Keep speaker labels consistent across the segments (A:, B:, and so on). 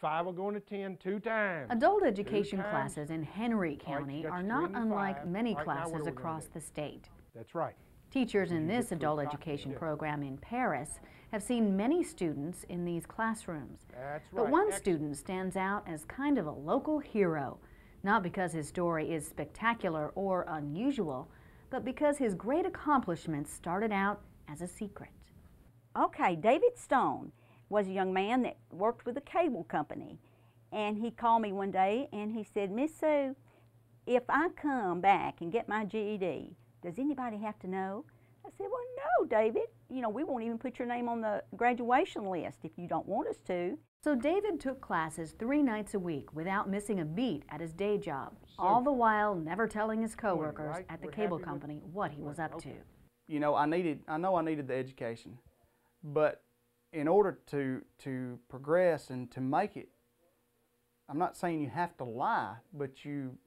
A: 5 are going to 10 2 times.
B: Adult education classes in Henry County are not unlike many classes across the state.
A: That's right.
B: Teachers in this adult education program in Paris have seen many students in these classrooms.
A: That's right.
B: But one student stands out as kind of a local hero, not because his story is spectacular or unusual, but because his great accomplishments started out as a secret.
C: Okay, David Stone was a young man that worked with a cable company, and he called me one day and he said, "Miss Sue, if I come back and get my GED, does anybody have to know?" I said, "Well, no, David. You know, we won't even put your name on the graduation list if you don't want us to."
B: So David took classes 3 nights a week without missing a beat at his day job, all the while never telling his coworkers at the cable company what he was up to.
D: You know, I know I needed the education, but in order to progress and to make it, I'm not saying you have to lie, but you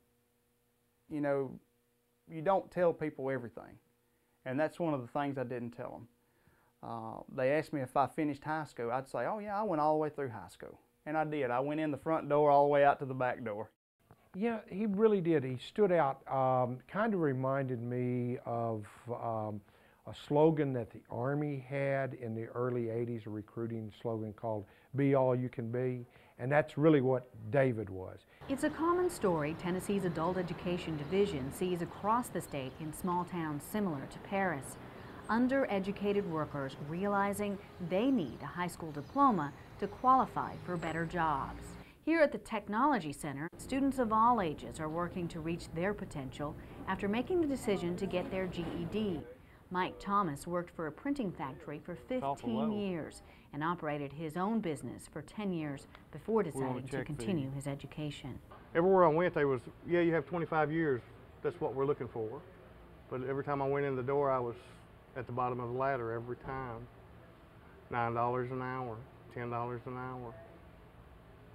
D: know, you don't tell people everything. And that's one of the things I didn't tell them. They asked me if I finished high school. I'd say, "Oh yeah, I went all the way through high school." And I did. I went in the front door all the way out to the back door.
A: Yeah, he really did. He stood out. Kind of reminded me of a slogan that the Army had in the early 80s, a recruiting slogan called "Be All You Can Be." And that's really what David was.
B: It's a common story Tennessee's Adult Education Division sees across the state in small towns similar to Paris. Undereducated workers realizing they need a high school diploma to qualify for better jobs. Here at the Technology Center, students of all ages are working to reach their potential after making the decision to get their GED. Mike Thomas worked for a printing factory for 15 years and operated his own business for 10 years before deciding to continue his education.
E: Everywhere I went, they was, "Yeah, you have 25 years. That's what we're looking for." But every time I went in the door, I was at the bottom of the ladder every time. $9 an hour, $10 an hour.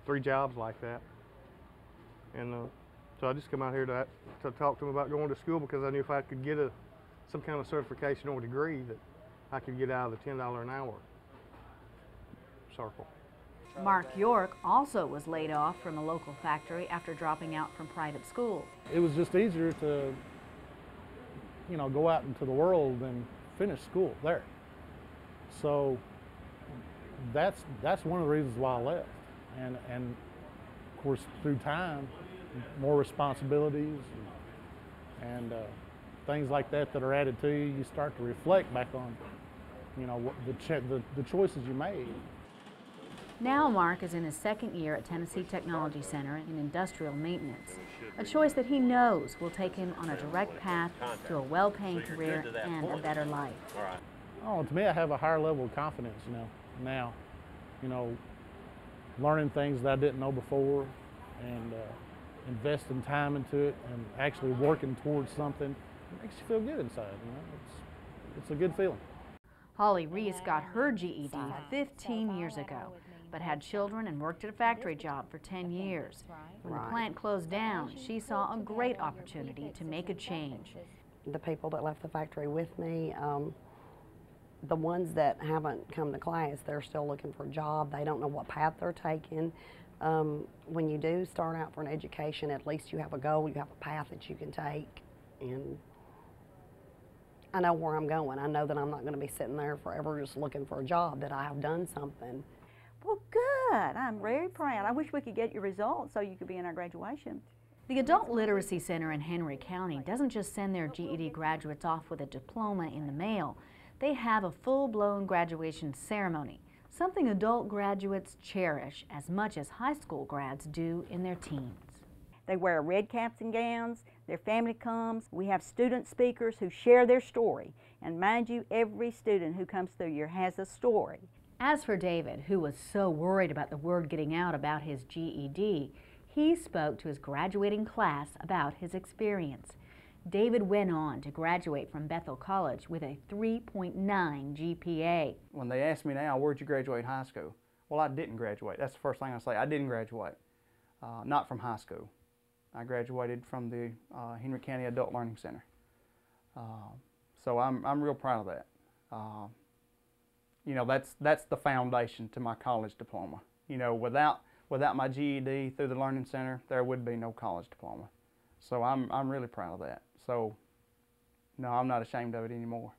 E: 3 jobs like that. And so I just come out here to talk to them about going to school, because I knew if I could get some kind of certification or degree that I could get out of the $10 an hour circle.
B: Mark York also was laid off from a local factory after dropping out from private school.
F: It was just easier to, you know, go out into the world than finish school there. So that's one of the reasons why I left. And of course, through time, more responsibilities and things like that are added to you, you start to reflect back on, you know, what the choices you made.
B: Now Mark is in his 2nd year at Tennessee Technology Center in industrial maintenance, a choice that he knows will take him on a direct path to a well-paying career and a better life.
F: Oh, to me, I have a higher level of confidence, you know, now, you know, learning things that I didn't know before and investing time into it and actually working towards something. It makes you feel good inside, you know. It's a good feeling.
B: Holly Reese got her GED 15 years ago, but had children and worked at a factory job for 10 years. When the plant closed down, she saw a great opportunity to make a change.
G: The people that left the factory with me, the ones that haven't come to class, they're still looking for a job. They don't know what path they're taking. When you do start out for an education, at least you have a goal, you have a path that you can take. And I know where I'm going. I know that I'm not going to be sitting there forever just looking for a job, that I have done something.
C: Well, good. I'm very proud. I wish we could get your results so you could be in our graduation.
B: The Adult Literacy Center in Henry County doesn't just send their GED graduates off with a diploma in the mail. They have a full-blown graduation ceremony, something adult graduates cherish as much as high school grads do in their teens.
C: They wear red caps and gowns, their family comes, we have student speakers who share their story. And mind you, every student who comes through here has a story.
B: As for David, who was so worried about the word getting out about his GED, he spoke to his graduating class about his experience. David went on to graduate from Bethel College with a 3.9 GPA.
D: When they ask me now, where'd you graduate high school? Well, I didn't graduate. That's the first thing I say. I didn't graduate, not from high school. I graduated from the Henry County Adult Learning Center. So I'm real proud of that. You know, that's the foundation to my college diploma. You know, without without my GED through the Learning Center, there would be no college diploma. So I'm really proud of that. So no, I'm not ashamed of it anymore.